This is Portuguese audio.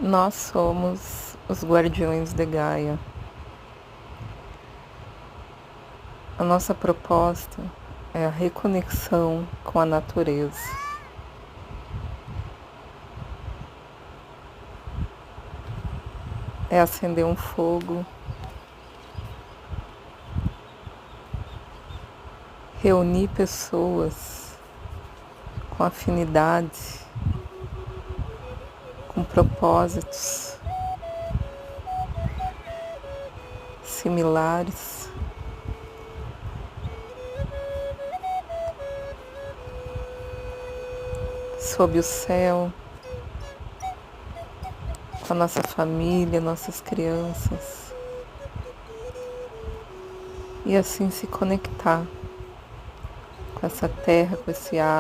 Nós somos os guardiões de Gaia. A nossa proposta é a reconexão com a natureza. É acender um fogo, reunir pessoas com afinidade, com propósitos similares, sob o céu, com a nossa família, nossas crianças, e assim se conectar com essa terra, com esse ar.